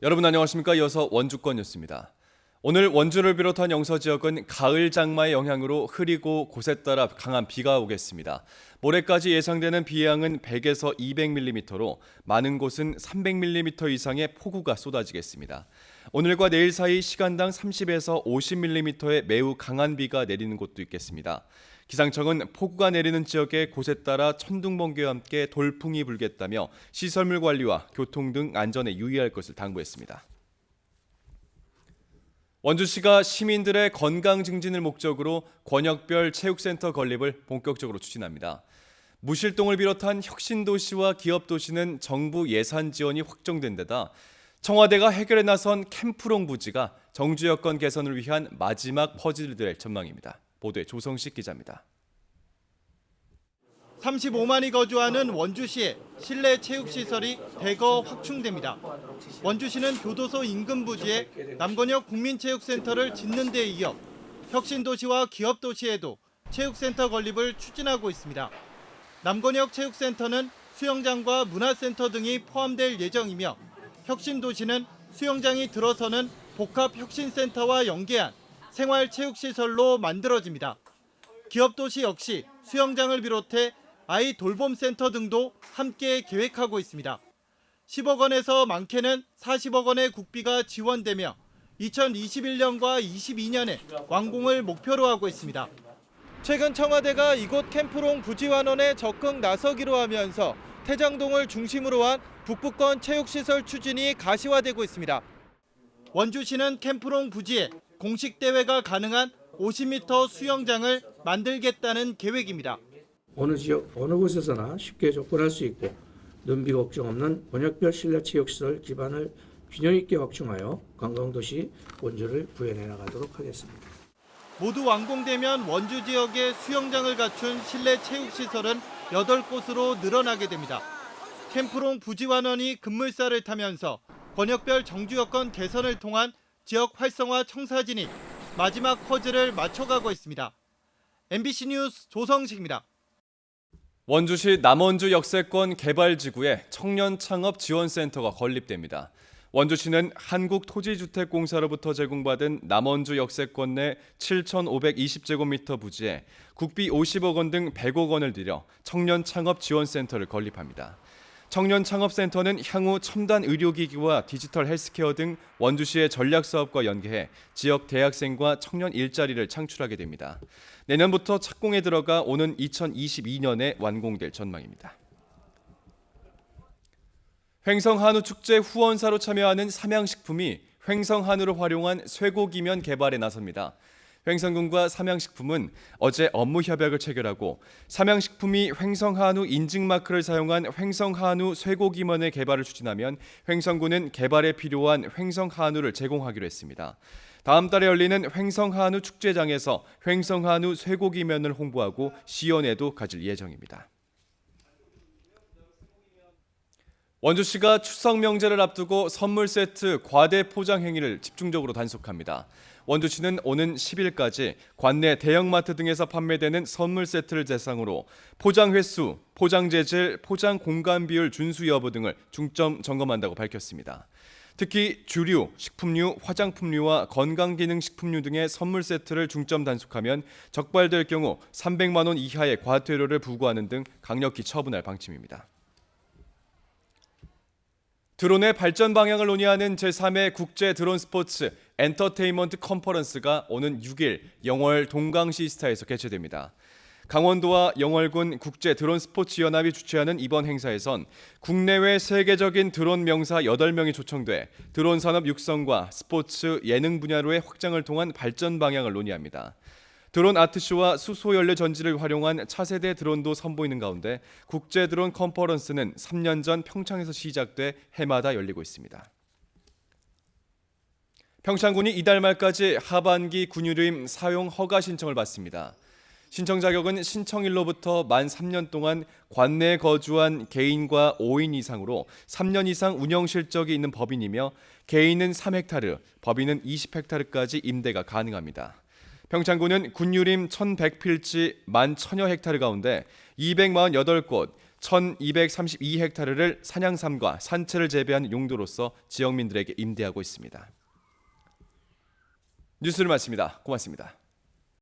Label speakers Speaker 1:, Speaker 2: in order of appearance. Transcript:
Speaker 1: 여러분 안녕하십니까? 이어서 원주권 뉴스입니다. 오늘 원주를 비롯한 영서 지역은 가을 장마의 영향으로 흐리고 곳에 따라 강한 비가 오겠습니다. 모레까지 예상되는 비양은 100에서 200mm로 많은 곳은 300mm 이상의 폭우가 쏟아지겠습니다. 오늘과 내일 사이 시간당 30에서 50mm의 매우 강한 비가 내리는 곳도 있겠습니다. 기상청은 폭우가 내리는 지역에 곳에 따라 천둥번개와 함께 돌풍이 불겠다며 시설물 관리와 교통 등 안전에 유의할 것을 당부했습니다. 원주시가 시민들의 건강 증진을 목적으로 권역별 체육센터 건립을 본격적으로 추진합니다. 무실동을 비롯한 혁신도시와 기업도시는 정부 예산 지원이 확정된 데다 청와대가 해결에 나선 캠프롱 부지가 정주 여건 개선을 위한 마지막 퍼즐이 될 전망입니다. 보도에 조성식 기자입니다.
Speaker 2: 35만이 거주하는 원주시에 실내 체육시설이 대거 확충됩니다. 원주시는 교도소 인근 부지에 남건역 국민체육센터를 짓는 데 이어 혁신도시와 기업도시에도 체육센터 건립을 추진하고 있습니다. 남건역 체육센터는 수영장과 문화센터 등이 포함될 예정이며 혁신도시는 수영장이 들어서는 복합혁신센터와 연계한 생활체육시설로 만들어집니다. 기업도시 역시 수영장을 비롯해 아이 돌봄센터 등도 함께 계획하고 있습니다. 10억 원에서 많게는 40억 원의 국비가 지원되며 2021년과 22년에 완공을 목표로 하고 있습니다. 최근 청와대가 이곳 캠프롱 부지 완원에 적극 나서기로 하면서 태장동을 중심으로 한 북부권 체육시설 추진이 가시화되고 있습니다. 원주시는 캠프롱 부지에 공식 대회가 가능한 50m 수영장을 만들겠다는 계획입니다.
Speaker 3: 어느 지역 어느 곳에서나 쉽게 접근할 수 있고 눈비 걱정 없는 권역별 실내 체육시설 기반을 균형 있게 확충하여 관광도시 원주를 구현해 나가도록 하겠습니다.
Speaker 2: 모두 완공되면 원주 지역의 수영장을 갖춘 실내 체육시설은 8곳으로 늘어나게 됩니다. 캠프롱 부지 완원이 급물살을 타면서 권역별 정주 여건 개선을 통한 지역 활성화 청사진이 마지막 퍼즐을 맞춰가고 있습니다. MBC 뉴스 조성식입니다.
Speaker 1: 원주시 남원주 역세권 개발지구에 청년창업지원센터가 건립됩니다. 원주시는 한국토지주택공사로부터 제공받은 남원주 역세권 내 7,520제곱미터 부지에 국비 50억 원 등 100억 원을 들여 청년창업지원센터를 건립합니다. 청년창업센터는 향후 첨단 의료기기와 디지털 헬스케어 등 원주시의 전략사업과 연계해 지역 대학생과 청년 일자리를 창출하게 됩니다. 내년부터 착공에 들어가 오는 2022년에 완공될 전망입니다. 횡성한우축제 후원사로 참여하는 삼양식품이 횡성한우를 활용한 쇠고기면 개발에 나섭니다. 횡성군과 삼양식품은 어제 업무 협약을 체결하고 삼양식품이 횡성한우 인증마크를 사용한 횡성한우 쇠고기면의 개발을 추진하면 횡성군은 개발에 필요한 횡성한우를 제공하기로 했습니다. 다음 달에 열리는 횡성한우 축제장에서 횡성한우 쇠고기면을 홍보하고 시연회도 가질 예정입니다. 원주시가 추석 명제를 앞두고 선물 세트 과대 포장 행위를 집중적으로 단속합니다. 원주시는 오는 10일까지 관내 대형마트 등에서 판매되는 선물 세트를 대상으로 포장 횟수, 포장 재질, 포장 공간 비율 준수 여부 등을 중점 점검한다고 밝혔습니다. 특히 주류, 식품류, 화장품류와 건강기능식품류 등의 선물 세트를 중점 단속하면 적발될 경우 300만 원 이하의 과태료를 부과하는 등 강력히 처분할 방침입니다. 드론의 발전 방향을 논의하는 제3회 국제 드론 스포츠 엔터테인먼트 컨퍼런스가 오는 6일 영월 동강시스타에서 개최됩니다. 강원도와 영월군 국제 드론 스포츠 연합이 주최하는 이번 행사에선 국내외 세계적인 드론 명사 8명이 초청돼 드론 산업 육성과 스포츠 예능 분야로의 확장을 통한 발전 방향을 논의합니다. 드론 아트쇼와 수소 연료 전지를 활용한 차세대 드론도 선보이는 가운데 국제 드론 컨퍼런스는 3년 전 평창에서 시작돼 해마다 열리고 있습니다. 평창군이 이달 말까지 하반기 군유림 사용 허가 신청을 받습니다. 신청 자격은 신청일로부터 만 3년 동안 관내에 거주한 개인과 5인 이상으로 3년 이상 운영 실적이 있는 법인이며 개인은 3헥타르, 법인은 20헥타르까지 임대가 가능합니다. 평창군은 군유림 1,100필지 11,000여 헥타르 가운데 248곳, 1232헥타르를 산양삼과 산채를 재배하는 용도로서 지역민들에게 임대하고 있습니다. 뉴스를 마칩니다. 고맙습니다.